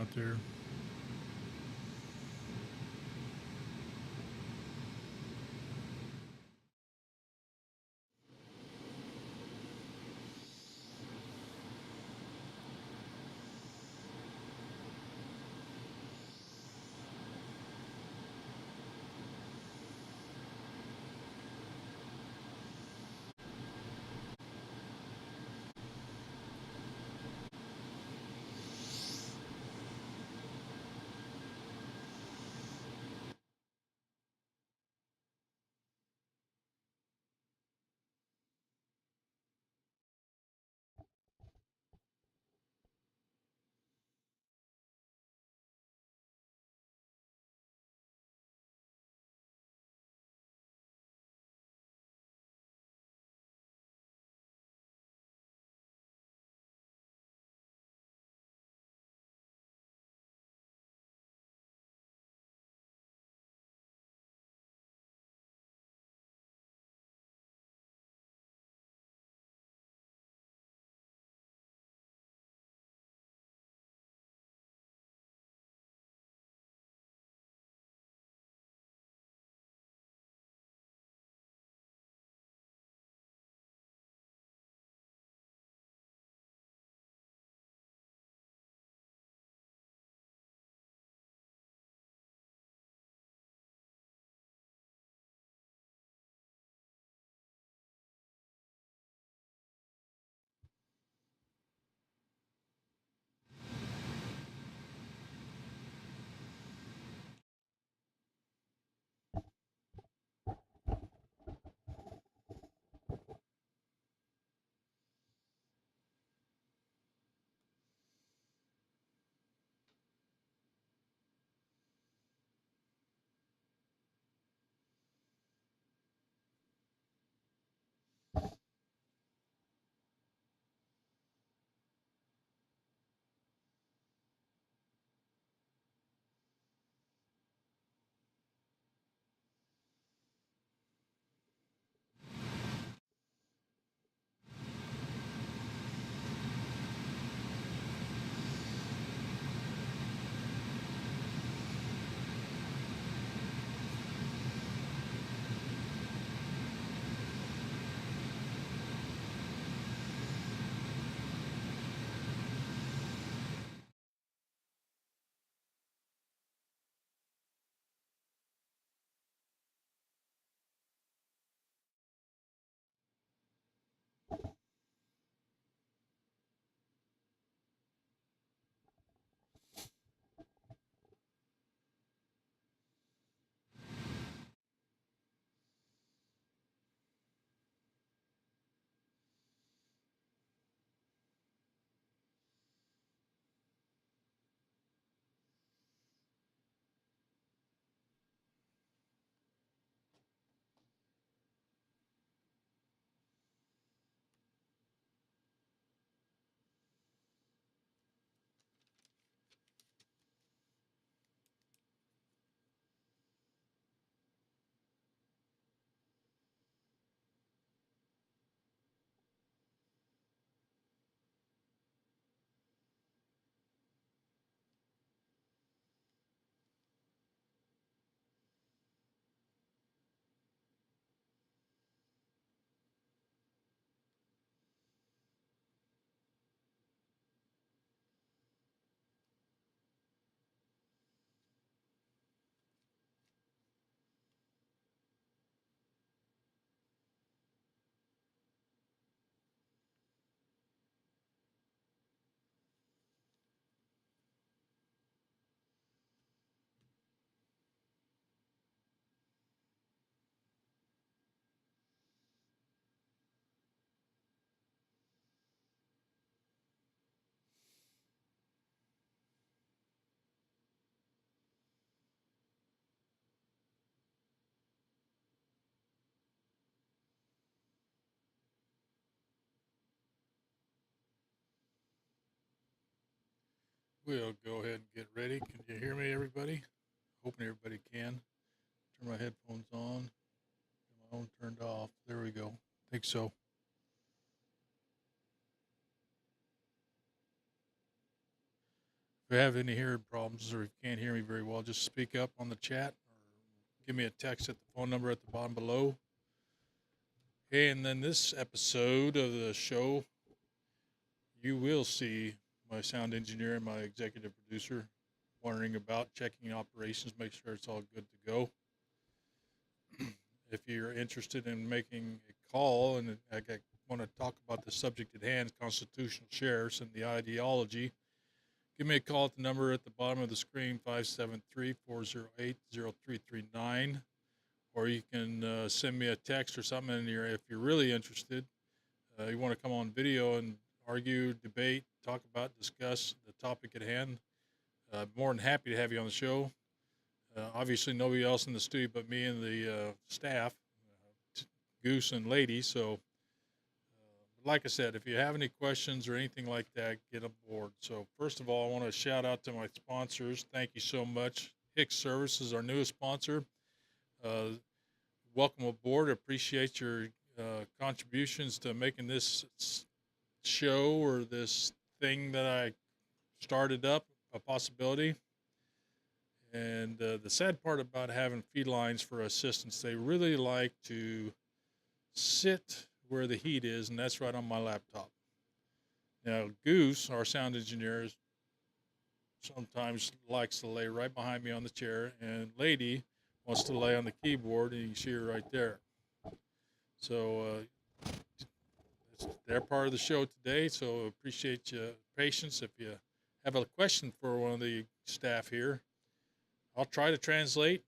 out there. We'll go ahead and get ready. Can you hear me, everybody? Hoping everybody can. Turn my headphones on. Get my own turned off. There we go. Think so. If you have any hearing problems or if you can't hear me very well, just speak up on the chat or give me a text at the phone number at the bottom below. Okay, and then this episode of the show, you will see my sound engineer and my executive producer wondering about checking operations, make sure it's all good to go. If you're interested in making a call and I want to talk about the subject at hand, constitutional sheriffs and the ideology, give me a call at the number at the bottom of the screen, 573-408-0339. Or you can send me a text or something. And if you're really interested, you want to come on video and argue, debate, talk about, discuss the topic at hand, more than happy to have you on the show. Obviously, nobody else in the studio but me and the staff, Goose and Lady. So, like I said, if you have any questions or anything like that, get aboard. So, first of all, I want to shout out to my sponsors. Thank you so much. Hicks Services, our newest sponsor. Welcome aboard. Appreciate your contributions to making this show or this thing that I started up a possibility. And the sad part about having felines for assistants, they really like to sit where the heat is, and that's right on my laptop. Now, Goose, our sound engineer, sometimes likes to lay right behind me on the chair, and Lady wants to lay on the keyboard, and you can see her right there. So they're part of the show today, so appreciate your patience. If you have a question for one of the staff here, I'll try to translate.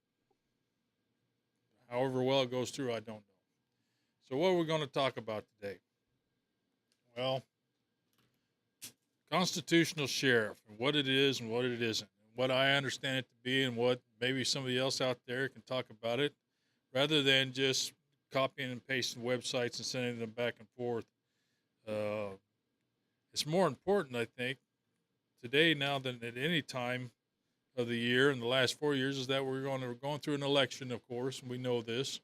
However well it goes through, I don't know. So what are we going to talk about today? Well, constitutional sheriff, and what it is and what it isn't, and what I understand it to be, and what maybe somebody else out there can talk about it, rather than just copying and pasting websites and sending them back and forth. It's more important, I think, today now than at any time of the year in the last 4 years, is that we're going through an election, of course, and we know this,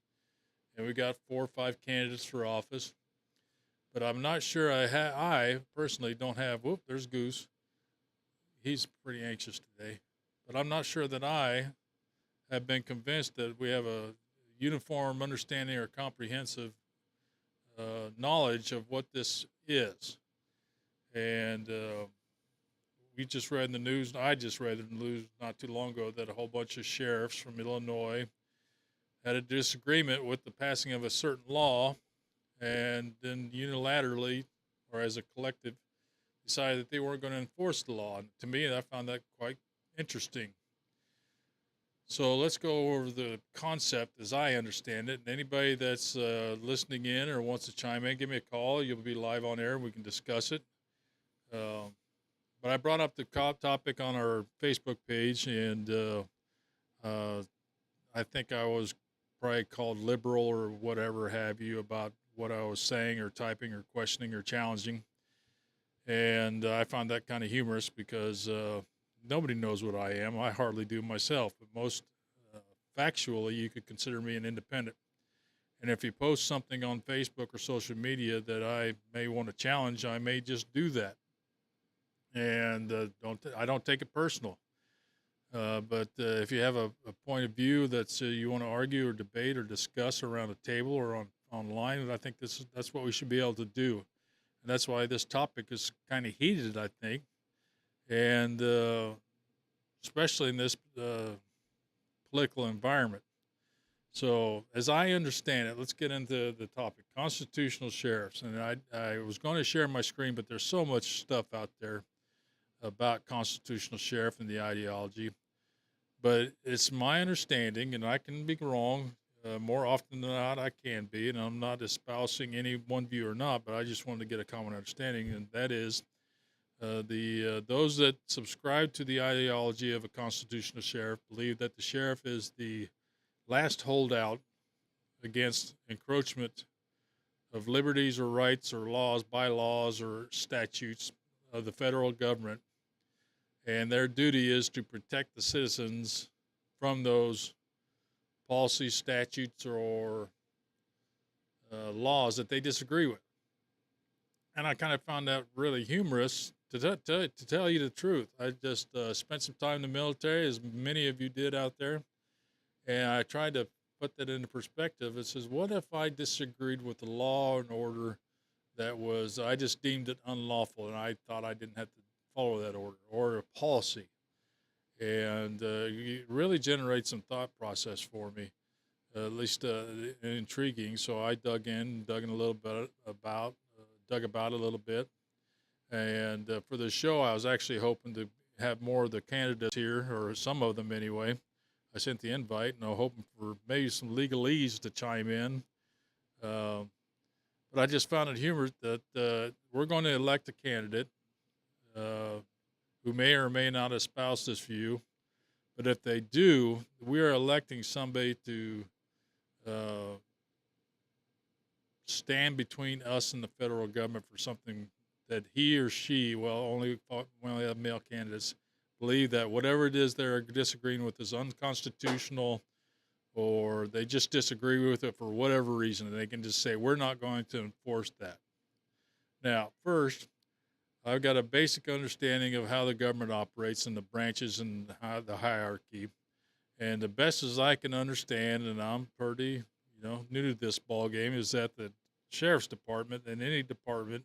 and we got 4 or 5 candidates for office. But I'm not sure I personally don't have. Whoop, there's Goose. He's pretty anxious today, but I'm not sure that I have been convinced that we have a uniform understanding or comprehensive knowledge of what this is. And we just read in the news, I just read in the news not too long ago, that a whole bunch of sheriffs from Illinois had a disagreement with the passing of a certain law, and then unilaterally, or as a collective, decided that they weren't going to enforce the law. And to me, I found that quite interesting. So let's go over the concept as I understand it. And anybody that's listening in or wants to chime in, give me a call. You'll be live on air and we can discuss it. But I brought up the topic on our Facebook page, and I think I was probably called liberal or whatever have you about what I was saying or typing or questioning or challenging. And I found that kind of humorous because nobody knows what I am. I hardly do myself, but most factually, you could consider me an independent. And if you post something on Facebook or social media that I may want to challenge, I may just do that. And I don't take it personal. But if you have a point of view that you want to argue or debate or discuss around a table or online, I think that's what we should be able to do. And that's why this topic is kind of heated, I think. And especially in this political environment. So as I understand it, let's get into the topic, constitutional sheriffs. And I was going to share my screen, but there's so much stuff out there about constitutional sheriff and the ideology. But it's my understanding, and I can be wrong, more often than not I can be, and I'm not espousing any one view or not, but I just wanted to get a common understanding, and that is those that subscribe to the ideology of a constitutional sheriff believe that the sheriff is the last holdout against encroachment of liberties or rights or laws, bylaws or statutes of the federal government, and their duty is to protect the citizens from those policies, statutes, or laws that they disagree with. And I kind of found that really humorous to tell you the truth, I just spent some time in the military, as many of you did out there, and I tried to put that into perspective. It says, what if I disagreed with the law and order that was, I just deemed it unlawful, and I thought I didn't have to follow that order or a policy, and it really generates some thought process for me, at least intriguing. So I dug in a little bit dug about a little bit, and for the show, I was actually hoping to have more of the candidates here, or some of them anyway. I sent the invite, and I'm hoping for maybe some legalese to chime in. Uh, but I just found it humorous that we're going to elect a candidate uh, who may or may not espouse this view. But if they do, we are electing somebody to uh, stand between us and the federal government for something that he or she, well, only we only have male candidates, believe that whatever it is they're disagreeing with is unconstitutional, or they just disagree with it for whatever reason. And they can just say, we're not going to enforce that. Now, first, I've got a basic understanding of how the government operates and the branches and the hierarchy. And the best as I can understand, and I'm pretty, new to this ball game, is that the sheriff's department and any department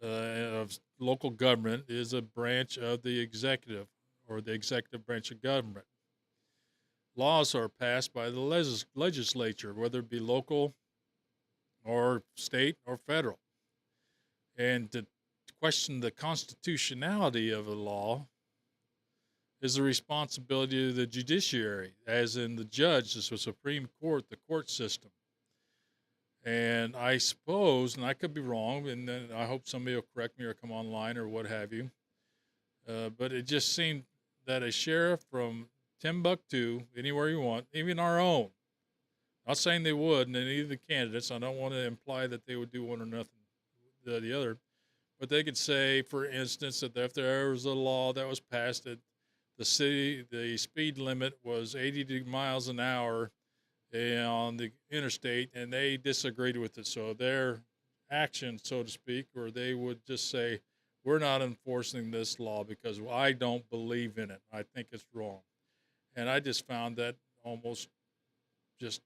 of local government is a branch of the executive or the executive branch of government. Laws are passed by the legislature, whether it be local or state or federal. And to question the constitutionality of a law is the responsibility of the judiciary, as in the judge, the Supreme Court, the court system. And I suppose, and I could be wrong, and then I hope somebody will correct me or come online or what have you, but it just seemed that a sheriff from Timbuktu, anywhere you want, even our own, not saying they would, and any of the candidates, I don't want to imply that they would do one or nothing the other, but they could say, for instance, that if there was a law that was passed that the speed limit was 80 miles an hour on the interstate, and they disagreed with it. So their action, so to speak, or they would just say, we're not enforcing this law because I don't believe in it. I think it's wrong. And I just found that almost just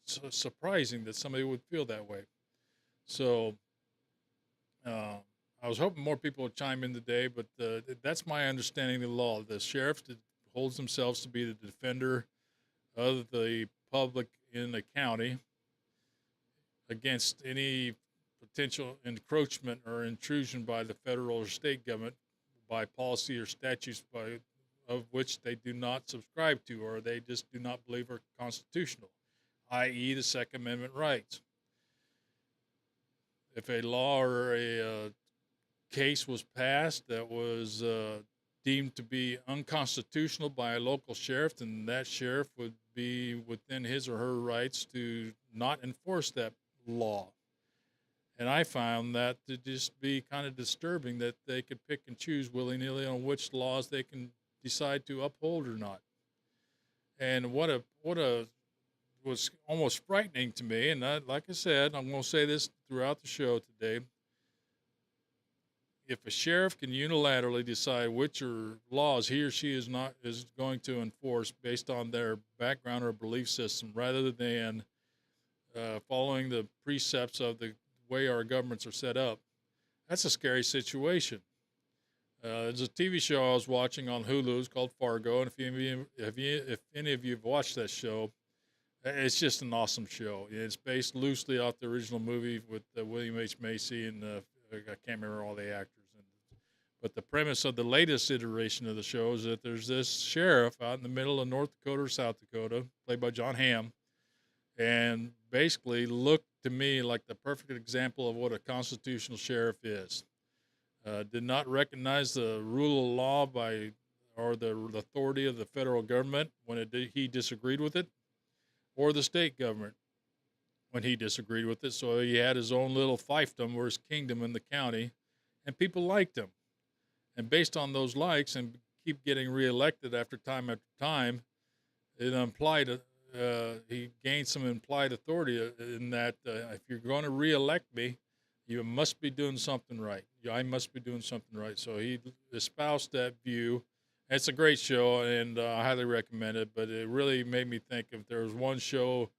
surprising that somebody would feel that way. So I was hoping more people would chime in today, but that's my understanding of the law. The sheriff holds themselves to be the defender of the public in the county against any potential encroachment or intrusion by the federal or state government by policy or statutes of which they do not subscribe to or they just do not believe are constitutional, i.e., the Second Amendment rights. If a law or a case was passed that was deemed to be unconstitutional by a local sheriff, then that sheriff would be within his or her rights to not enforce that law. And I found that to just be kind of disturbing that they could pick and choose willy-nilly on which laws they can decide to uphold or not. And what was almost frightening to me, and like I said, I'm going to say this throughout the show today. If a sheriff can unilaterally decide which laws he or she is going to enforce based on their background or belief system, rather than following the precepts of the way our governments are set up, that's a scary situation. There's a TV show I was watching on Hulu. It's called Fargo, and if any of you have watched that show, it's just an awesome show. It's based loosely off the original movie with William H. Macy and I can't remember all the actors. But the premise of the latest iteration of the show is that there's this sheriff out in the middle of North Dakota or South Dakota, played by John Hamm, and basically looked to me like the perfect example of what a constitutional sheriff is. Did not recognize the rule of law or the authority of the federal government when he disagreed with it, or the state government when he disagreed with it. So he had his own little fiefdom or his kingdom in the county, and people liked him. And based on those likes and keep getting reelected after time, it implied he gained some implied authority in that if you're going to reelect me, you must be doing something right. I must be doing something right. So he espoused that view. It's a great show, and I highly recommend it. But it really made me think if there was one show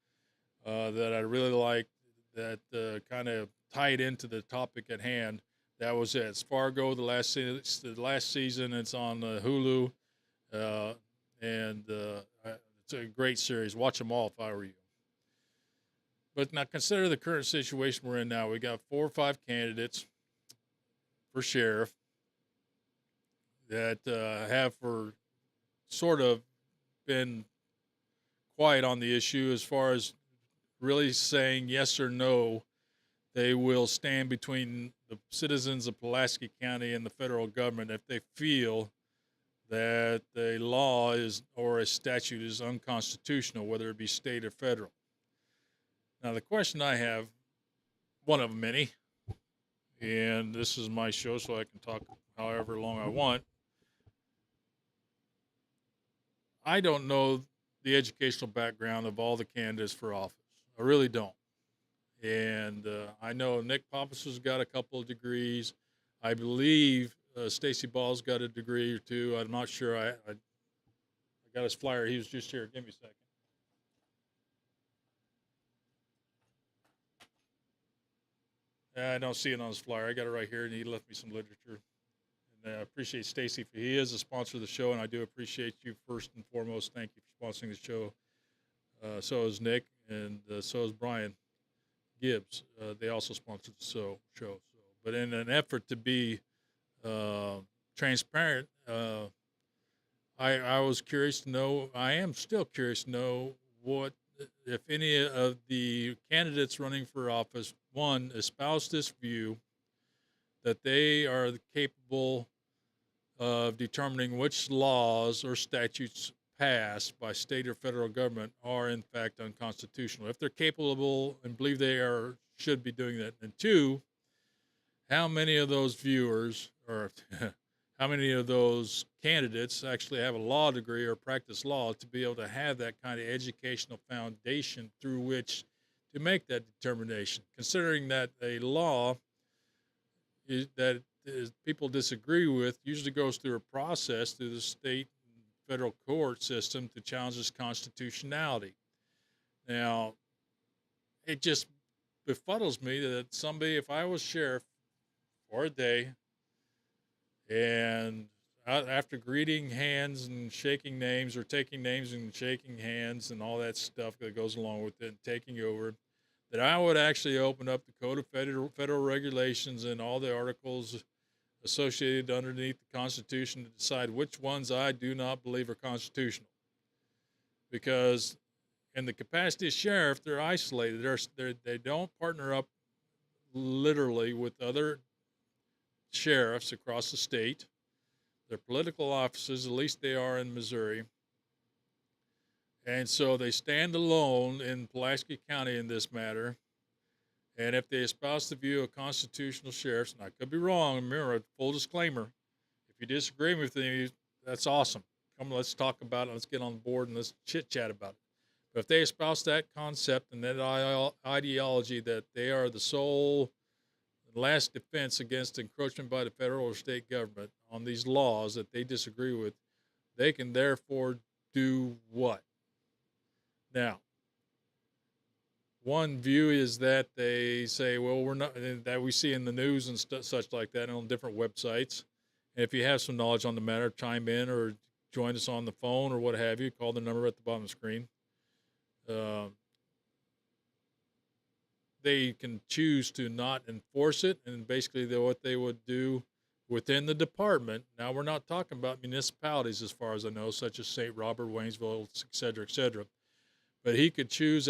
that I really liked that kind of tied into the topic at hand, that was it. It's Fargo, the last season. It's on Hulu, uh, and it's a great series. Watch them all if I were you. But now consider the current situation we're in now. We got 4 or 5 candidates for sheriff that have for sort of been quiet on the issue as far as really saying yes or no. They will stand between the citizens of Pulaski County and the federal government if they feel that a law is or a statute is unconstitutional, whether it be state or federal. Now, the question I have, one of many, and this is my show, so I can talk however long I want. I don't know the educational background of all the candidates for office. I really don't. And I know Nick Pappas has got a couple of degrees. I believe Stacy Ball's got a degree or two. I'm not sure. I got his flyer. He was just here. Give me a second. I don't see it on his flyer. I got it right here, and he left me some literature. And I appreciate Stacy. He is a sponsor of the show, and I do appreciate you first and foremost. Thank you for sponsoring the show. So is Nick, and so is Brian Gibbs. They also sponsored the show. So, but in an effort to be transparent, I was curious to know. I am still curious to know what, if any, of the candidates running for office, one, espouse this view that they are capable of determining which laws or statutes passed by state or federal government are in fact unconstitutional. If they're capable and believe they should be doing that. And two, how many of those viewers or how many of those candidates actually have a law degree or practice law to be able to have that kind of educational foundation through which to make that determination, considering that a law that people disagree with usually goes through a process through the state and federal court system to challenge its constitutionality. Now, it just befuddles me that somebody, if I was sheriff for a day, and after greeting hands and shaking names, or taking names and shaking hands and all that stuff that goes along with it, and taking over, that I would actually open up the Code of Federal Regulations and all the articles associated underneath the Constitution to decide which ones I do not believe are constitutional. Because in the capacity of sheriff, they're isolated. They don't partner up literally with other sheriffs across the state. They're political offices, at least they are in Missouri. And so they stand alone in Pulaski County in this matter. And if they espouse the view of constitutional sheriffs, and I could be wrong, remember, full disclaimer, if you disagree with me, that's awesome. Come, let's talk about it. Let's get on board and let's chit-chat about it. But if they espouse that concept and that ideology that they are the sole last defense against encroachment by the federal or state government on these laws that they disagree with, they can therefore do what? Now, one view is that they say, well, we're not, that we see in the news and such like that, and on different websites. And if you have some knowledge on the matter, chime in or join us on the phone or what have you. Call the number at the bottom of the screen. They can choose to not enforce it, and basically what they would do within the department. Now, we're not talking about municipalities as far as I know, such as St. Robert, Waynesville, et cetera, et cetera. But he could choose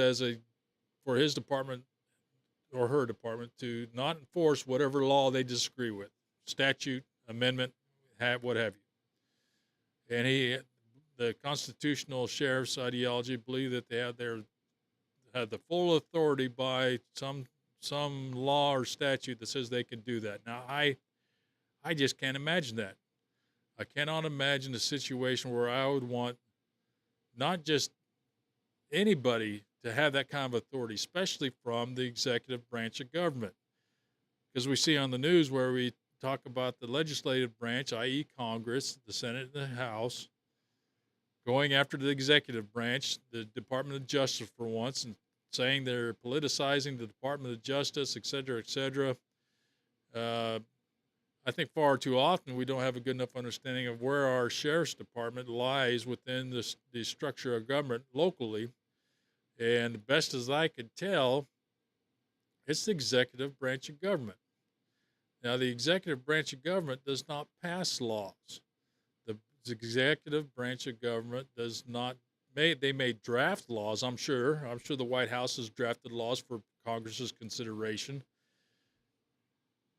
for his department or her department to not enforce whatever law they disagree with, statute, amendment, what have you. And the constitutional sheriff's ideology believe that they have the full authority by some law or statute that says they can do that. Now, I just can't imagine that. I cannot imagine a situation where I would want not just anybody to have that kind of authority, especially from the executive branch of government. because we see on the news where we talk about the legislative branch, i.e., Congress, the Senate, and the House, going after the executive branch, the Department of Justice for once, and saying they're politicizing the Department of Justice, et cetera, et cetera. I think far too often we don't have a good enough understanding of where our sheriff's department lies within the structure of government locally. And best as I could tell, it's the executive branch of government. Now, the executive branch of government does not pass laws. The executive branch of government does not they may draft laws. I'm sure the White House has drafted laws for Congress's consideration.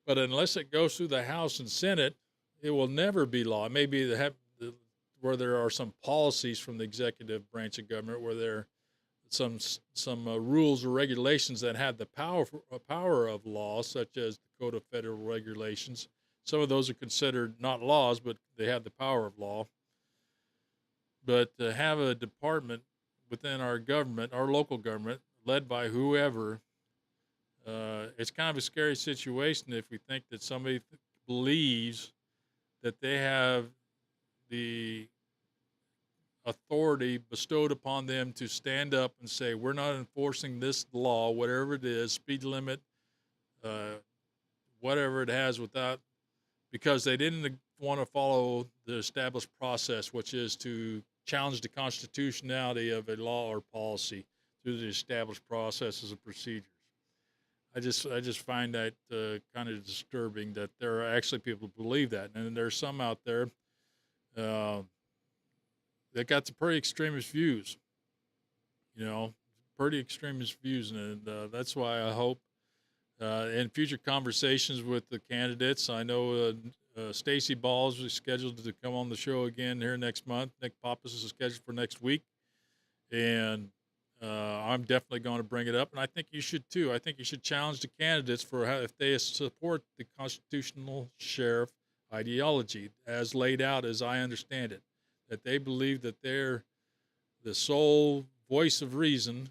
But unless it goes through the House and Senate, it will never be law. It may be where there are some policies from the executive branch of government, where there are some rules or regulations that have the power of law, such as the Code of Federal Regulations. Some of those are considered not laws, but they have the power of law. But to have a department within our government, our local government, led by whoever, it's kind of a scary situation if we think that somebody believes that they have the authority bestowed upon them to stand up and say, we're not enforcing this law, whatever it is, speed limit, whatever it has, because they didn't want to follow the established process, which is to challenge the constitutionality of a law or policy through the established processes and procedures. I just find that kind of disturbing that there are actually people who believe that, and there's some out there that got some pretty extremist views. Pretty extremist views, and that's why I hope in future conversations with the candidates. I know Stacy Balls is scheduled to come on the show again here next month. Nick Pappas is scheduled for next week, and I'm definitely going to bring it up, and I think you should too. I think you should challenge the candidates for if they support the constitutional sheriff ideology as laid out, as I understand it, that they believe that they're the sole voice of reason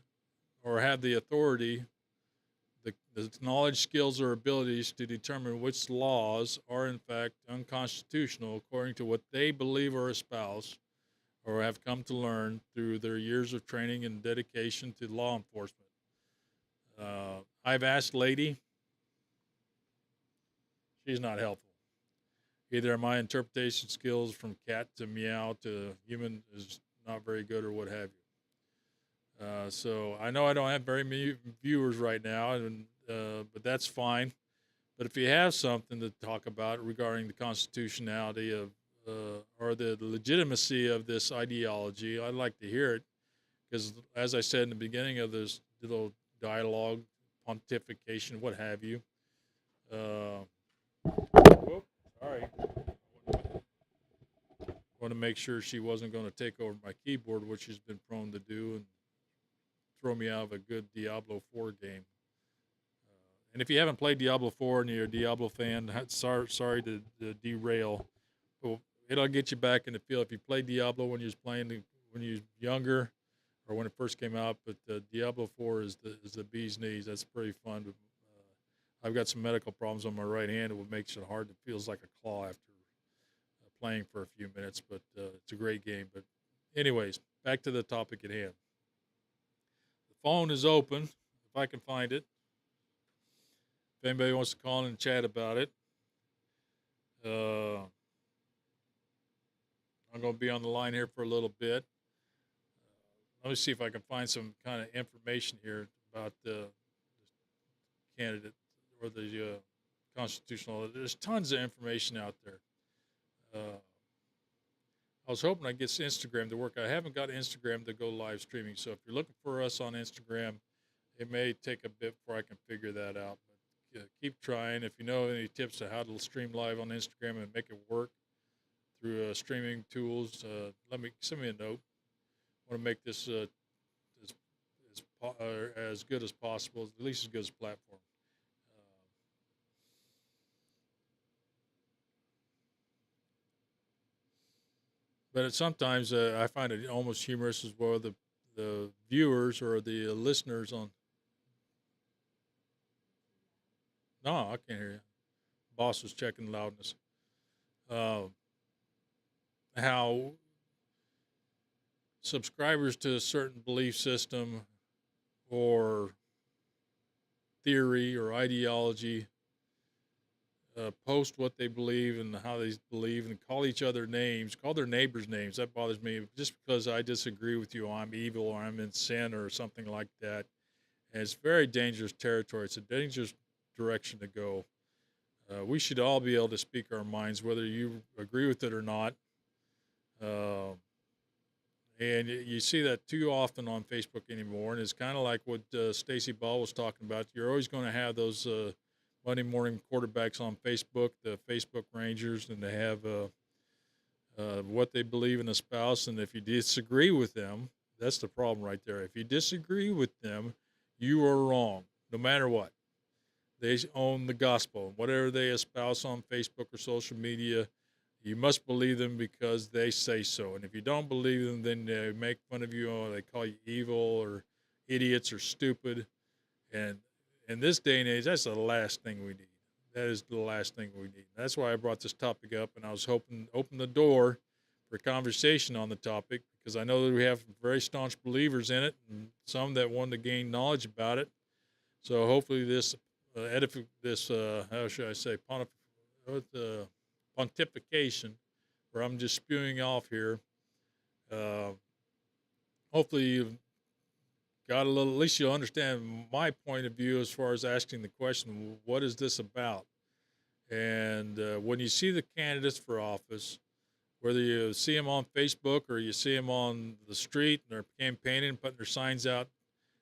or have the authority, the knowledge, skills, or abilities to determine which laws are in fact unconstitutional according to what they believe or espouse or have come to learn through their years of training and dedication to law enforcement. I've asked Lady. She's not helpful. Either my interpretation skills from cat to meow to human is not very good or what have you. So I know I don't have very many viewers right now, but that's fine. But if you have something to talk about regarding the constitutionality of or the legitimacy of this ideology, I'd like to hear it, because as I said in the beginning of this little dialogue, pontification, what have you. Whoop, sorry. Want to make sure she wasn't going to take over my keyboard, which she's been prone to do, and throw me out of a good Diablo 4 game. And if you haven't played Diablo 4 and you're a Diablo fan, sorry to derail. But it'll get you back in the feel. If you played Diablo when you was playing when you was younger, or when it first came out, but Diablo 4 is the bee's knees. That's pretty fun. But, I've got some medical problems on my right hand, what makes it hard. It feels like a claw after playing for a few minutes, but it's a great game. But anyways, back to the topic at hand. The phone is open, if I can find it. If anybody wants to call in and chat about it. I'm going to be on the line here for a little bit. Let me see if I can find some kind of information here about the candidate or the constitutional. There's tons of information out there. I was hoping I'd get Instagram to work. I haven't got Instagram to go live streaming. So if you're looking for us on Instagram, it may take a bit before I can figure that out. But keep trying. If you know any tips on how to stream live on Instagram and make it work through streaming tools, send me a note. I want to make this as good as possible, at least as good as a platform. But sometimes I find it almost humorous as well. The viewers or the listeners on No, I can't hear you. Boss was checking loudness. Uh, how subscribers to a certain belief system or theory or ideology post what they believe and how they believe and call each other names, call their neighbors names. That bothers me. Just because I disagree with you, I'm evil or I'm in sin or something like that. And it's very dangerous territory. It's a dangerous direction to go. We should all be able to speak our minds, whether you agree with it or not. Uh, and you see that too often on Facebook anymore. And it's kind of like what Stacey Ball was talking about. You're always going to have those Monday morning quarterbacks on Facebook, the Facebook Rangers, and they have what they believe in a spouse. And if you disagree with them, that's the problem right there. If you disagree with them, you are wrong, no matter what. They own the gospel. Whatever they espouse on Facebook or social media, you must believe them because they say so. And if you don't believe them, then they make fun of you or they call you evil or idiots or stupid. And in this day and age, that's the last thing we need. That is the last thing we need. That's why I brought this topic up, and I was hoping to open the door for conversation on the topic because I know that we have very staunch believers in it and some that want to gain knowledge about it. So hopefully this how should I say, pontification, where I'm just spewing off here. Uh, Hopefully you've got a little, at least you'll understand my point of view as far as asking the question, what is this about? And when you see the candidates for office, whether you see them on Facebook or you see them on the street and they're campaigning, putting their signs out,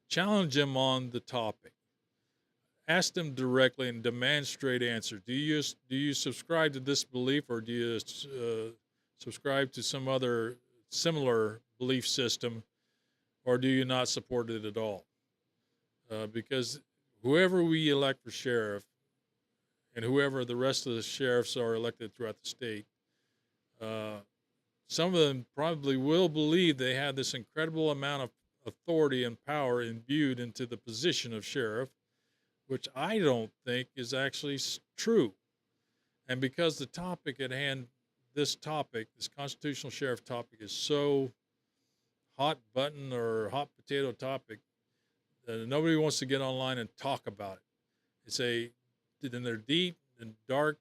challenge them on the topic. Ask them directly and demand straight answers. Do you subscribe to this belief, or do you subscribe to some other similar belief system, or do you not support it at all? Because whoever we elect for sheriff, and whoever the rest of the sheriffs are elected throughout the state, uh, some of them probably will believe they have this incredible amount of authority and power imbued into the position of sheriff, which I don't think is actually true. And because the topic at hand, this constitutional sheriff topic, is so hot button or hot potato topic, nobody wants to get online and talk about it. It's in their deep and dark,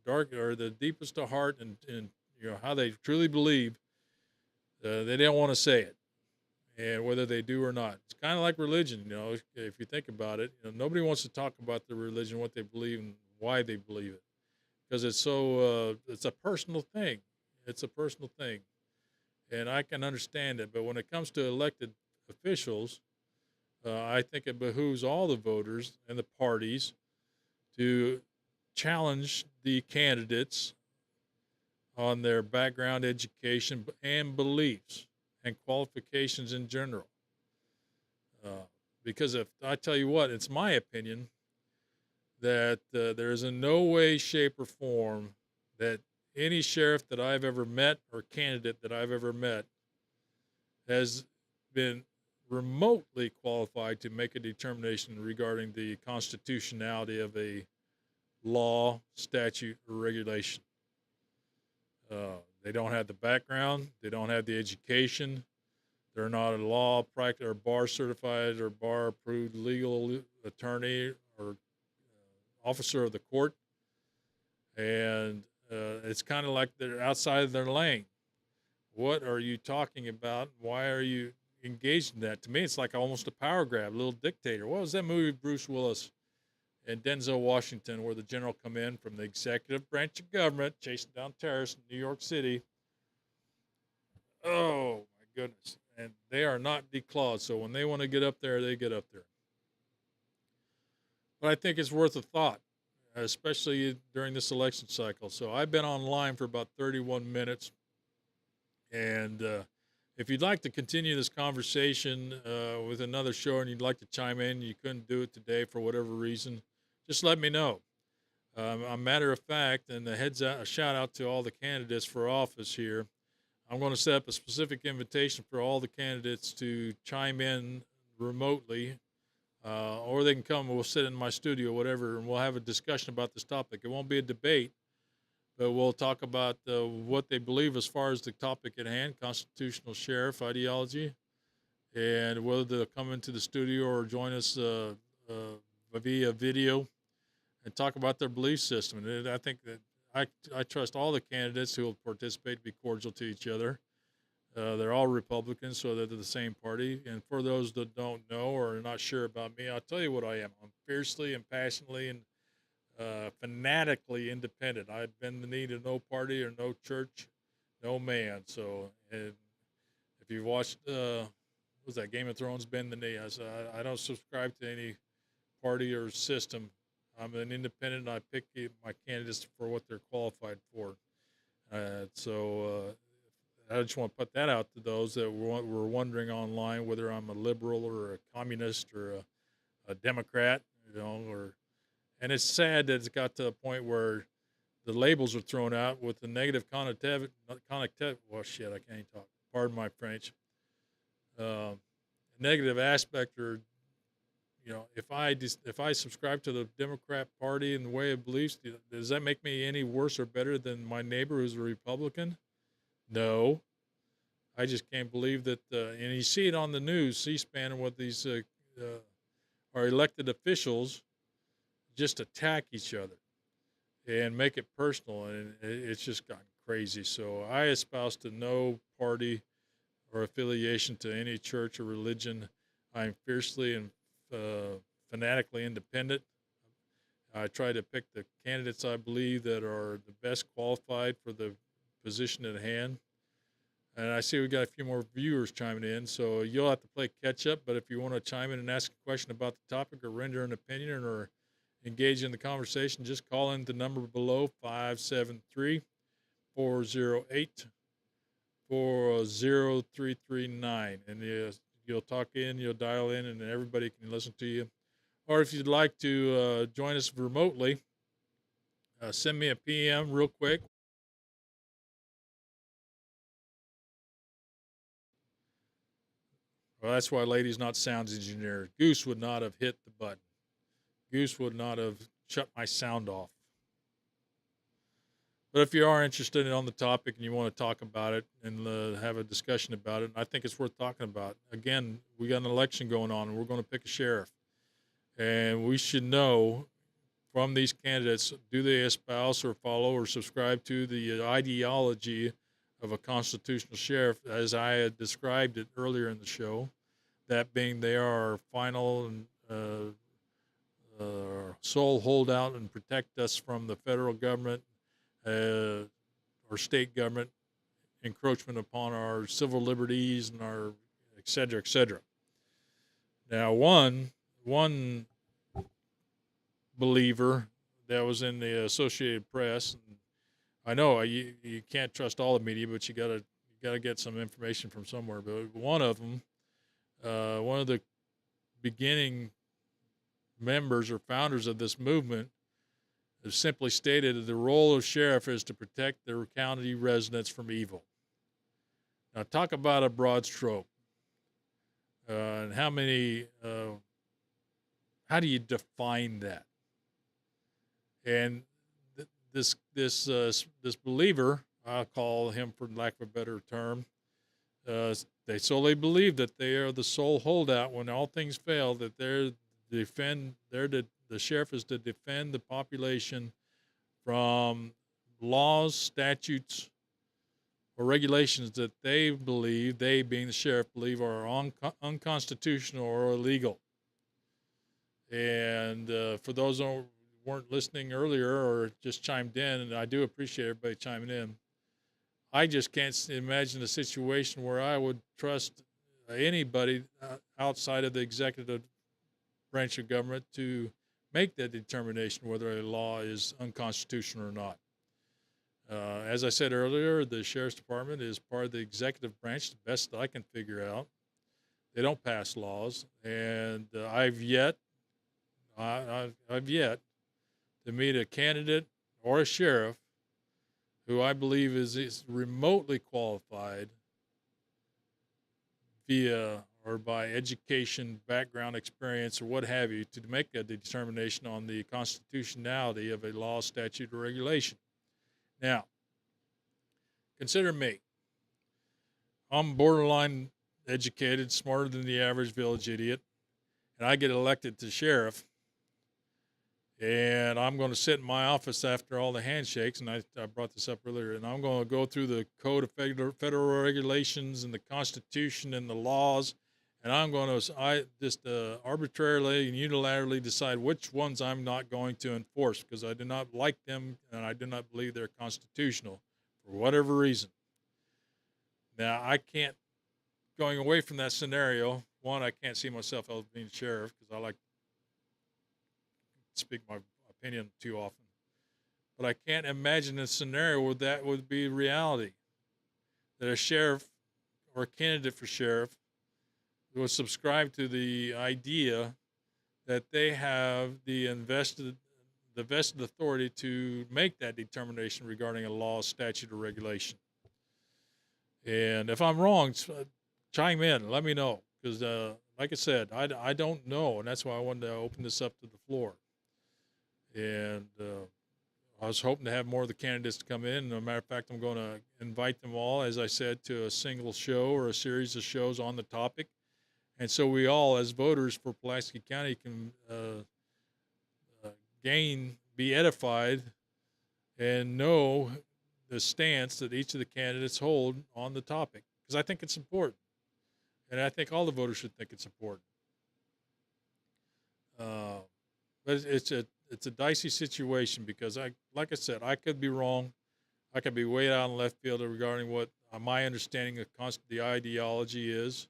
or the deepest of heart, and how they truly believe, they don't want to say it, and whether they do or not. It's kind of like religion, if you think about it. Nobody wants to talk about their religion, what they believe, and why they believe it, because it's a personal thing. It's a personal thing, and I can understand it. But when it comes to elected officials, I think it behooves all the voters and the parties to challenge the candidates on their background, education, and beliefs and qualifications in general. Because if I tell you what, it's my opinion that there is in no way, shape, or form that any sheriff that I've ever met or candidate that I've ever met has been remotely qualified to make a determination regarding the constitutionality of a law, statute, or regulation. They don't have the background, they don't have the education, they're not a law practice or bar certified or bar approved legal attorney or officer of the court, and it's kind of like they're outside of their lane. What are you talking about? Why are you engaged in that? To me, it's like almost a power grab, a little dictator. What was that movie, Bruce Willis and Denzel Washington, where the general come in from the executive branch of government, chasing down terrorists in New York City? Oh my goodness! And they are not declawed. So when they want to get up there, they get up there. But I think it's worth a thought, especially during this election cycle. So I've been online for about 31 minutes. And if you'd like to continue this conversation with another show and you'd like to chime in, you couldn't do it today for whatever reason, just let me know. A matter of fact, and a shout out to all the candidates for office here. I'm going to set up a specific invitation for all the candidates to chime in remotely or they can come and we'll sit in my studio, whatever, and we'll have a discussion about this topic. It won't be a debate, but we'll talk about what they believe as far as the topic at hand, constitutional sheriff ideology, and whether they'll come into the studio or join us via video and talk about their belief system. And I think that I trust all the candidates who will participate to be cordial to each other. They're all Republicans, so they're the same party. And for those that don't know or are not sure about me, I'll tell you what I am. I'm fiercely and passionately and fanatically independent. I bend the knee to no party or no church, no man. So, and if you've watched, what was that, Game of Thrones, bend the knee. I don't subscribe to any party or system. I'm an independent. And I pick my candidates for what they're qualified for. So I just want to put that out to those that were wondering online whether I'm a liberal or a communist or a Democrat, and it's sad that it's got to a point where the labels are thrown out with the negative connotative. Well, shit, I can't even talk. Pardon my French. Negative aspect, or if I subscribe to the Democrat Party and the way it believes, does that make me any worse or better than my neighbor who's a Republican? No. I just can't believe that, and you see it on the news, C-SPAN, and what these our elected officials just attack each other and make it personal, and it's just gotten crazy. So I espouse to no party or affiliation to any church or religion. I'm fiercely and fanatically independent. I try to pick the candidates I believe that are the best qualified for the position at hand. And I see we got a few more viewers chiming in, so you'll have to play catch up. But if you want to chime in and ask a question about the topic or render an opinion or engage in the conversation, just call in the number below, 573 408 40339. And you'll talk in, you'll dial in, and everybody can listen to you. Or if you'd like to join us remotely, send me a PM real quick. Well, that's why Lady's not sound engineer. Goose would not have hit the button. Goose would not have shut my sound off. But if you are interested on the topic and you want to talk about it and have a discussion about it, I think it's worth talking about. Again, we got an election going on, and we're going to pick a sheriff. And we should know from these candidates, do they espouse or follow or subscribe to the ideology of a constitutional sheriff, as I had described it earlier in the show, that being they are our final and sole holdout and protect us from the federal government or state government encroachment upon our civil liberties and our et cetera, et cetera. Now, one believer that was in the Associated Press, and I know you can't trust all the media, but you gotta get some information from somewhere. But one of them, one of the beginning members or founders of this movement, has simply stated that the role of sheriff is to protect their county residents from evil. Now, talk about a broad stroke. And how do you define that? And this believer, I'll call him for lack of a better term, they solely believe that they are the sole holdout when all things fail, that the sheriff is to defend the population from laws, statutes, or regulations that they believe, they being the sheriff, believe are unconstitutional or illegal. And for those who weren't listening earlier or just chimed in, and I do appreciate everybody chiming in, I just can't imagine a situation where I would trust anybody outside of the executive branch of government to make that determination whether a law is unconstitutional or not. As I said earlier, the Sheriff's Department is part of the executive branch, the best I can figure out. They don't pass laws, and I've yet to meet a candidate or a sheriff who I believe is remotely qualified via or by education, background, experience, or what have you, to make a determination on the constitutionality of a law, statute, or regulation. Now, consider me. I'm borderline educated, smarter than the average village idiot, and I get elected to sheriff. And I'm going to sit in my office after all the handshakes, and I brought this up earlier, and I'm going to go through the Code of Federal Regulations and the Constitution and the laws, and I'm going to just arbitrarily and unilaterally decide which ones I'm not going to enforce because I do not like them and I do not believe they're constitutional for whatever reason. Now, I can't, going away from that scenario, one, I can't see myself as being sheriff because I like speak my opinion too often. But I can't imagine a scenario where that would be reality. That a sheriff or a candidate for sheriff would subscribe to the idea that they have the vested authority to make that determination regarding a law, statute, or regulation. And if I'm wrong, chime in, let me know. Because, like I said, I don't know, and that's why I wanted to open this up to the floor. And I was hoping to have more of the candidates to come in. As a matter of fact, I'm going to invite them all, as I said, to a single show or a series of shows on the topic. And so we all, as voters for Pulaski County, can be edified, and know the stance that each of the candidates hold on the topic. Because I think it's important. And I think all the voters should think it's important. But it's a dicey situation because like I said, I could be wrong. I could be way out in left field regarding what my understanding of the ideology is.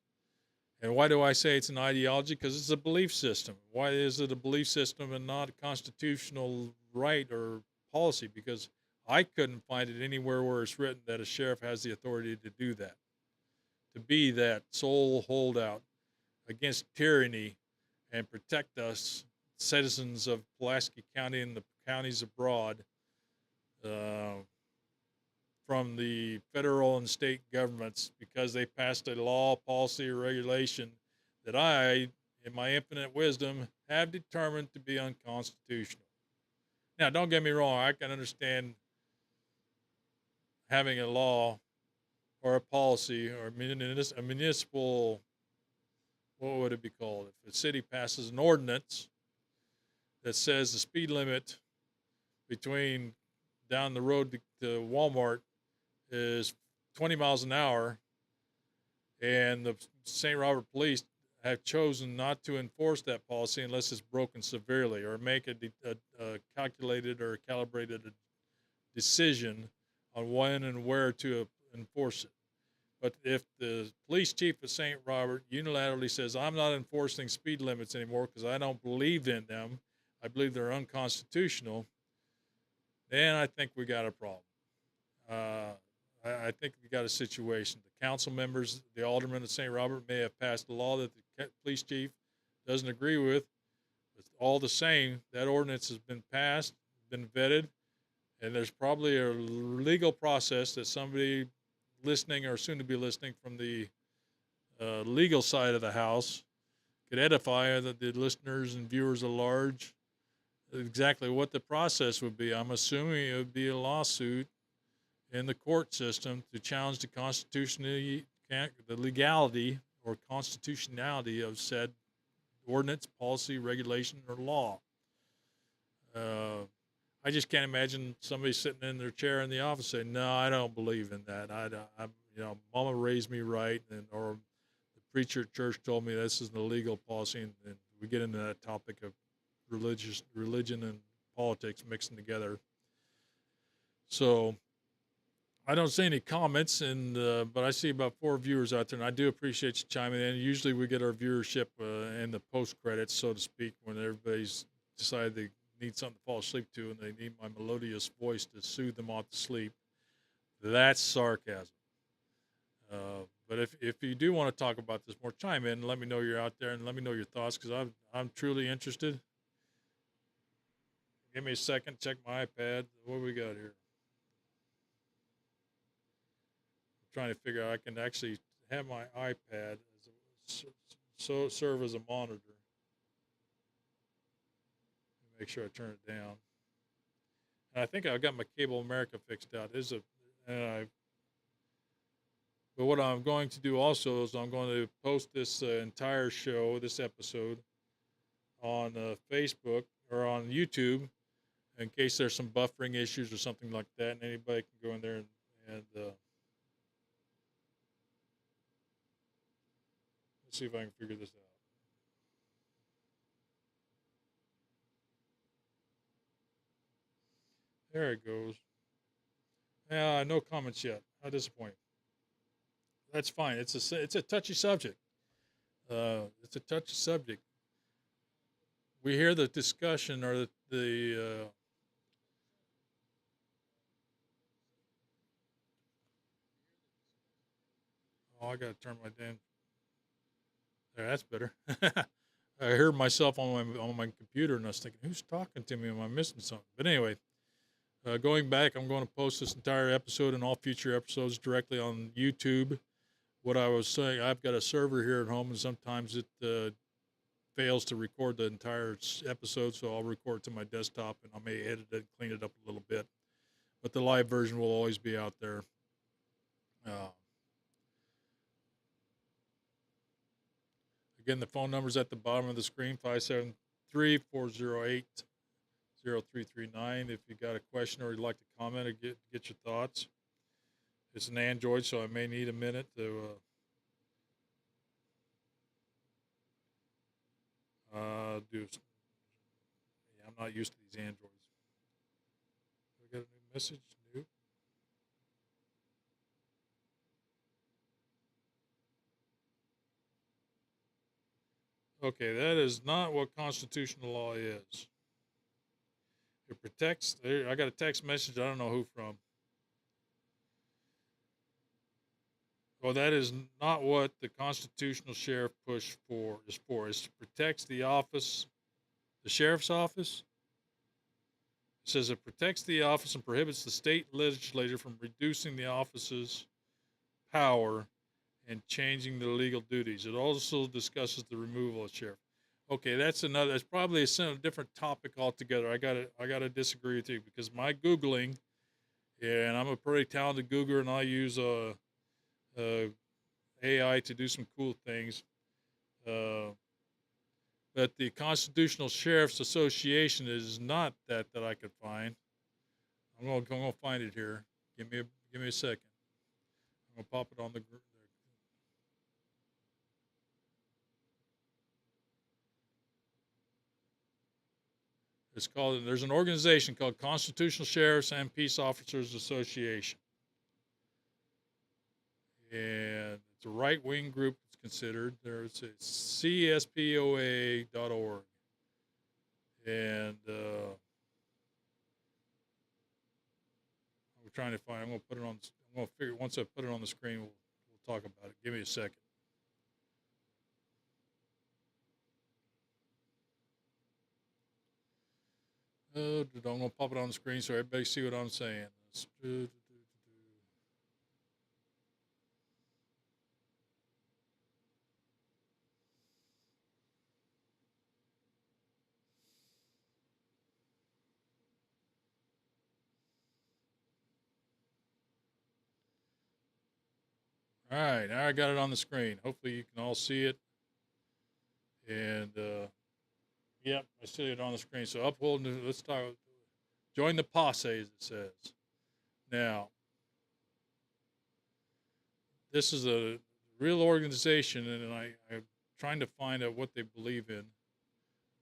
And why do I say it's an ideology? Because it's a belief system. Why is it a belief system and not a constitutional right or policy? Because I couldn't find it anywhere where it's written that a sheriff has the authority to do that, to be that sole holdout against tyranny and protect us citizens of Pulaski County and the counties abroad from the federal and state governments because they passed a law, policy, or regulation that I, in my infinite wisdom, have determined to be unconstitutional. Now, don't get me wrong, I can understand having a law or a policy or a municipal, what would it be called? If a city passes an ordinance that says the speed limit between down the road to Walmart is 20 miles an hour, and the St. Robert Police have chosen not to enforce that policy unless it's broken severely or make a calculated or calibrated decision on when and where to enforce it. But if the police chief of St. Robert unilaterally says, I'm not enforcing speed limits anymore because I don't believe in them, I believe they're unconstitutional, then I think we got a problem. I think we got a situation. The council members, the aldermen of St. Robert may have passed a law that the police chief doesn't agree with. But all the same, that ordinance has been passed, been vetted, and there's probably a legal process that somebody listening or soon to be listening from the legal side of the house could edify the listeners and viewers at large exactly what the process would be. I'm assuming it would be a lawsuit in the court system to challenge the constitutionality, the legality or constitutionality of said ordinance, policy, regulation, or law. I just can't imagine somebody sitting in their chair in the office saying, "No, I don't believe in that. Mama raised me right, or the preacher at church told me this is an illegal policy," and we get into that topic of religion and politics mixing together. So I don't see any comments, but I see about 4 viewers out there, and I do appreciate you chiming in. Usually we get our viewership in the post credits, so to speak, when everybody's decided they need something to fall asleep to and they need my melodious voice to soothe them off to sleep. That's sarcasm. But if you do want to talk about this more, chime in and let me know you're out there and let me know your thoughts because I'm truly interested. Give me a second, check my iPad. What do we got here? I'm trying to figure out I can actually have my iPad so serve as a monitor. Make sure I turn it down. And I think I've got my Cable America fixed out. But what I'm going to do also is I'm going to post this entire show, this episode, on Facebook or on YouTube, in case there's some buffering issues or something like that, and anybody can go in there and let's see if I can figure this out. There it goes. Yeah, no comments yet. How disappointing. That's fine. It's a touchy subject. It's a touchy subject. We hear the discussion or the oh, I gotta turn my damn. There, that's better. I heard myself on my computer, and I was thinking, "Who's talking to me? Am I missing something?" But anyway, going back, I'm going to post this entire episode and all future episodes directly on YouTube. What I was saying, I've got a server here at home, and sometimes it fails to record the entire episode, so I'll record to my desktop, and I may edit it, clean it up a little bit. But the live version will always be out there. Again, the phone number is at the bottom of the screen, 573-408-0339. If you got a question or you'd like to comment or get your thoughts. It's an Android, so I may need a minute to do. Yeah, I'm not used to these Androids. I got a new message. New. Okay, that is not what constitutional law is. It protects. I got a text message. I don't know who from. Well, that is not what the constitutional sheriff push for is for. It protects the office, the sheriff's office. It says it protects the office and prohibits the state legislature from reducing the office's power and changing the legal duties. It also discusses the removal of sheriff. Okay, that's another. That's probably a different topic altogether. I gotta disagree with you because my googling, and I'm a pretty talented Googler, and I use AI to do some cool things. But the Constitutional Sheriff's Association is not that I could find. I'm gonna find it here. Give me a second. I'm gonna pop it on the. It's called. There's an organization called Constitutional Sheriffs and Peace Officers Association, and it's a right wing group. It's considered. There's a CSPOA.org, and I'm trying to find. I'm gonna put it on. I'm gonna figure once I put it on the screen. We'll talk about it. Give me a second. I'm gonna pop it on the screen so everybody see what I'm saying. All right, now I got it on the screen. Hopefully you can all see it. And yep, I see it on the screen. So uphold. Let's talk. Join the posse, as it says. Now, this is a real organization, and I'm trying to find out what they believe in.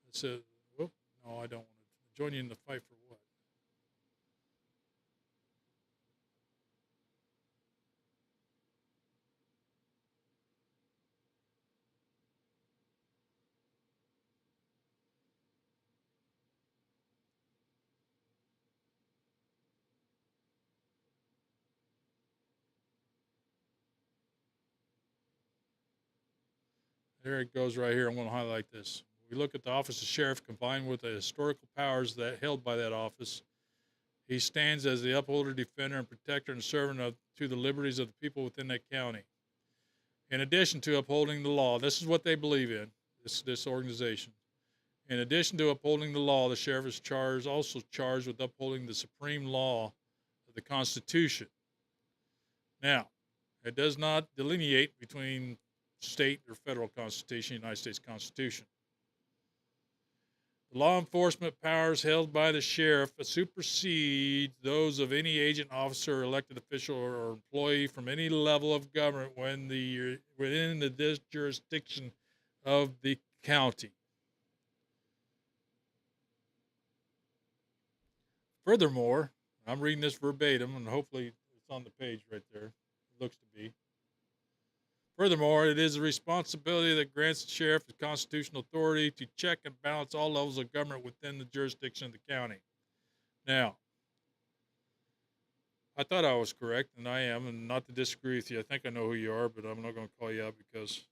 It says, "Whoop, no, I don't want to join you in the fight for what." There it goes right here. I'm going to highlight this. We look at the office of sheriff combined with the historical powers that held by that office. He stands as the upholder, defender, and protector and servant to the liberties of the people within that county. In addition to upholding the law, this is what they believe in, this organization. In addition to upholding the law, the sheriff is also charged with upholding the supreme law of the Constitution. Now, it does not delineate between state or federal constitution, United States Constitution. The law enforcement powers held by the sheriff supersede those of any agent, officer, elected official, or employee from any level of government within the jurisdiction of the county. Furthermore, I'm reading this verbatim, and hopefully it's on the page right there. It looks to be. Furthermore, it is a responsibility that grants the sheriff the constitutional authority to check and balance all levels of government within the jurisdiction of the county. Now, I thought I was correct, and I am, and not to disagree with you. I think I know who you are, but I'm not going to call you out because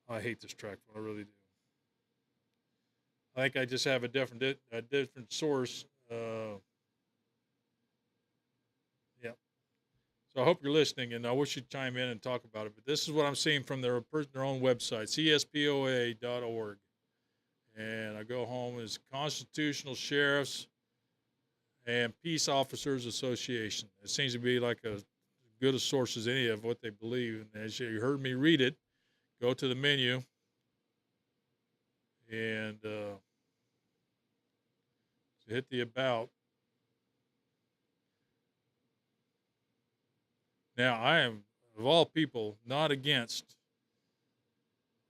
I hate this track. I really do. I think I just have a different source. Yeah. So I hope you're listening, and I wish you'd chime in and talk about it. But this is what I'm seeing from their own website, cspoa.org. And I go home as Constitutional Sheriffs and Peace Officers Association. It seems to be like as good a source as any of what they believe. And as you heard me read it, go to the menu and hit the about. Now, I am, of all people, not against.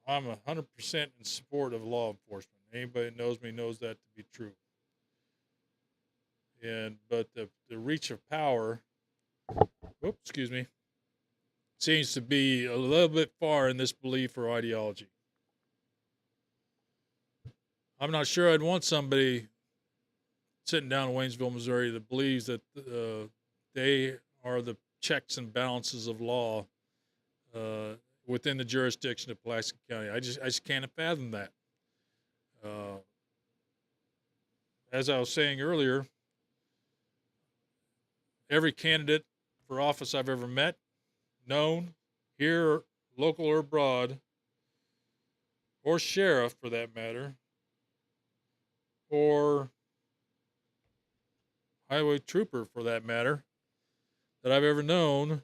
I'm 100% in support of law enforcement. Anybody that knows me knows that to be true. But the reach of power, seems to be a little bit far in this belief or ideology. I'm not sure I'd want somebody sitting down in Waynesville, Missouri, that believes that they are the checks and balances of law within the jurisdiction of Pulaski County. I just can't fathom that. As I was saying earlier, every candidate for office I've ever met, known, here, local or abroad, or sheriff for that matter, or highway trooper for that matter, that I've ever known,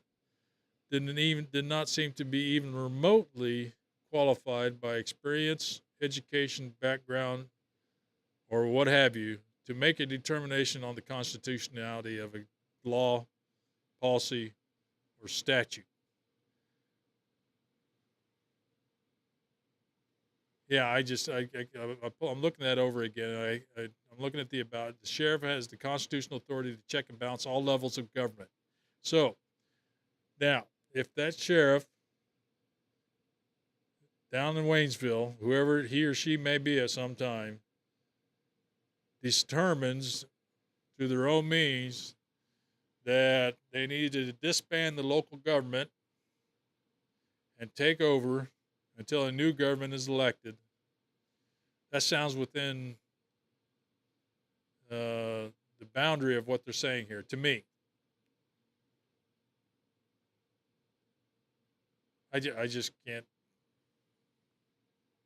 did not seem to be even remotely qualified by experience, education, background, or what have you, to make a determination on the constitutionality of a law, policy, or statute. Yeah, I'm looking that over again. I'm looking at the about. The sheriff has the constitutional authority to check and balance all levels of government. So, now, if that sheriff down in Waynesville, whoever he or she may be at some time, determines through their own means that they need to disband the local government and take over until a new government is elected, that sounds within the boundary of what they're saying here to me. I just can't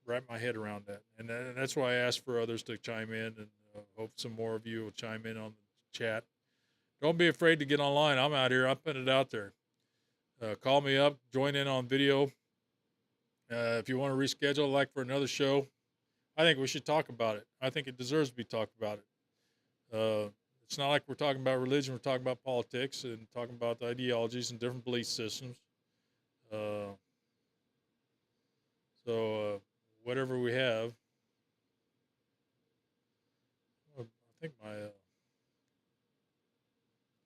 wrap my head around that. And that's why I asked for others to chime in, and hope some more of you will chime in on the chat. Don't be afraid to get online. I'm out here. I'm putting it out there. Call me up. Join in on video. If you want to reschedule, like for another show, I think we should talk about it. I think it deserves to be talked about it. It's not like we're talking about religion. We're talking about politics and talking about the ideologies and different belief systems. So whatever we have, I think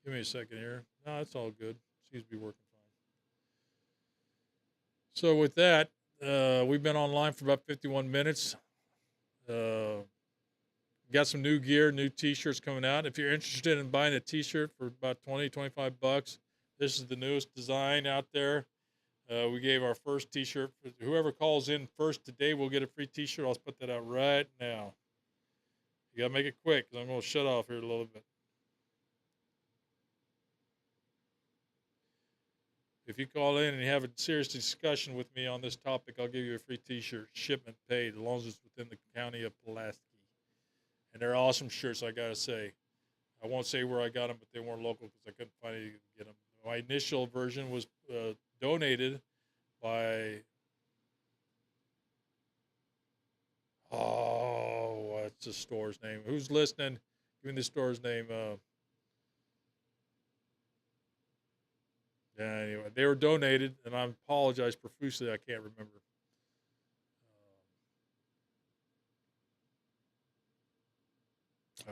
give me a second here. No, it's all good. Seems to be working fine. So with that, we've been online for about 51 minutes. Got some new gear, new t-shirts coming out. If you're interested in buying a t-shirt for about 20, 25 bucks, this is the newest design out there. We gave our first t-shirt. Whoever calls in first today will get a free t-shirt. I'll put that out right now. You got to make it quick because I'm going to shut off here a little bit. If you call in and you have a serious discussion with me on this topic, I'll give you a free T-shirt, shipment paid, as long as it's within the county of Pulaski. And they're awesome shirts, I gotta say. I won't say where I got them, but they weren't local because I couldn't find any to get them. My initial version was donated by, what's the store's name? Who's listening? Give me the store's name. Yeah, anyway, they were donated, and I apologize profusely. I can't remember.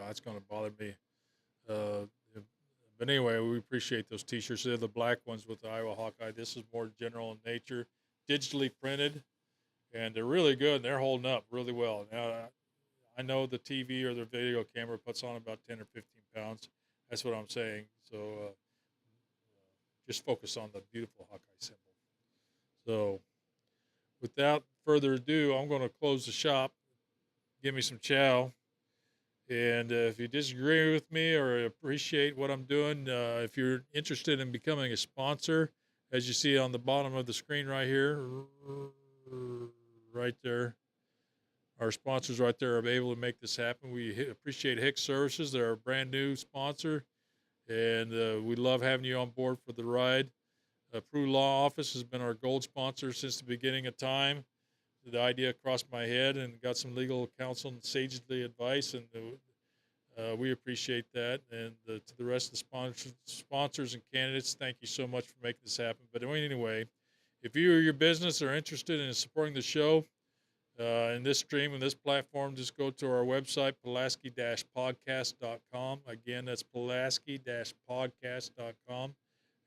That's going to bother me. But anyway, we appreciate those T-shirts. They're the black ones with the Iowa Hawkeye. This is more general in nature, digitally printed, and they're really good. And they're holding up really well. Now, I know the TV or the video camera puts on about 10 or 15 pounds. That's what I'm saying. So just focus on the beautiful Hawkeye symbol. So without further ado, I'm going to close the shop. Give me some chow. And if you disagree with me or appreciate what I'm doing, if you're interested in becoming a sponsor, as you see on the bottom of the screen right here, right there, our sponsors right there are able to make this happen. We appreciate Hicks Services. They're a brand new sponsor, and we love having you on board for the ride. Prue Law Office has been our gold sponsor since the beginning of time. The idea crossed my head and got some legal counsel and sagely advice, and we appreciate that. And to the rest of the sponsors and candidates, thank you so much for making this happen. But anyway, if you or your business are interested in supporting the show in this stream and this platform, just go to our website, Pulaski-podcast.com. Again, that's Pulaski-podcast.com,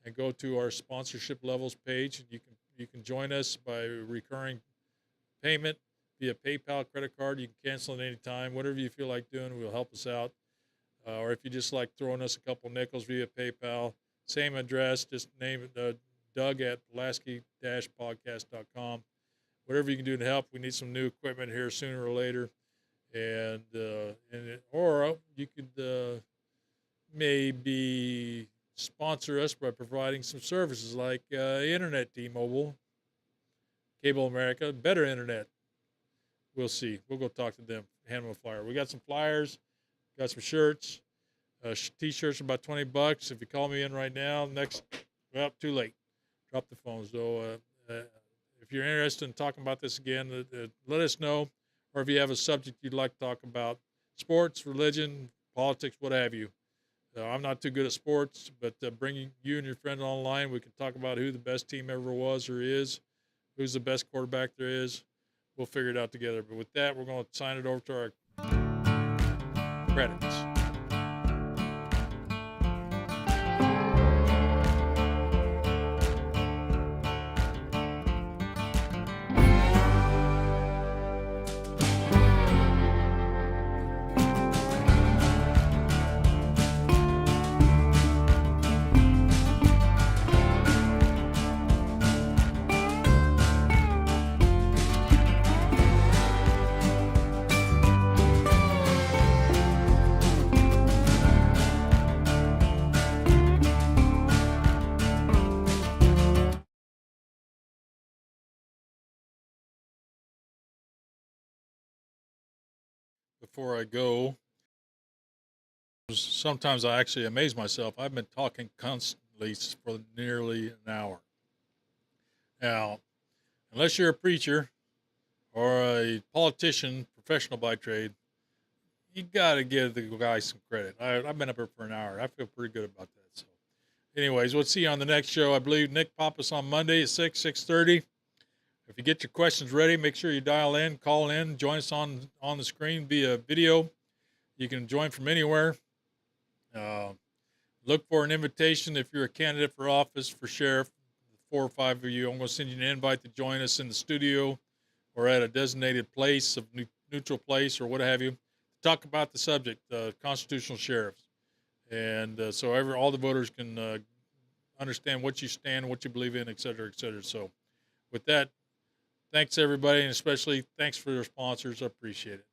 and go to our sponsorship levels page. And you can join us by recurring payment via PayPal, credit card. You can cancel at any time. Whatever you feel like doing will help us out. Or if you just like throwing us a couple nickels via PayPal, same address, just name it Doug at Pulaski-podcast.com. Whatever you can do to help. We need some new equipment here sooner or later. Or you could maybe sponsor us by providing some services like internet, T-Mobile, Cable America, better internet. We'll see. We'll go talk to them, hand them a flyer. We got some flyers, got some shirts. T-shirts are about $20. If you call me in right now, too late. Drop the phone. So if you're interested in talking about this again, let us know. Or if you have a subject you'd like to talk about, sports, religion, politics, what have you. I'm not too good at sports, but bringing you and your friend online, we can talk about who the best team ever was or is, who's the best quarterback there is. We'll figure it out together. But with that, we're going to sign it over to our credits. Before I go, sometimes I actually amaze myself. I've been talking constantly for nearly an hour. Now, unless you're a preacher or a politician, professional by trade, you got to give the guy some credit. I've been up here for an hour. I feel pretty good about that. So, anyways, we'll see you on the next show. I believe Nick Pappas on Monday at 6:30. If you get your questions ready, make sure you dial in, call in, join us on the screen via video. You can join from anywhere. Look for an invitation if you're a candidate for office, for sheriff, 4 or 5 of you. I'm going to send you an invite to join us in the studio or at a designated place, a neutral place or what have you, to talk about the subject, constitutional sheriffs. And so all the voters can understand what you stand, what you believe in, et cetera, et cetera. So with that, thanks, everybody, and especially thanks for your sponsors. I appreciate it.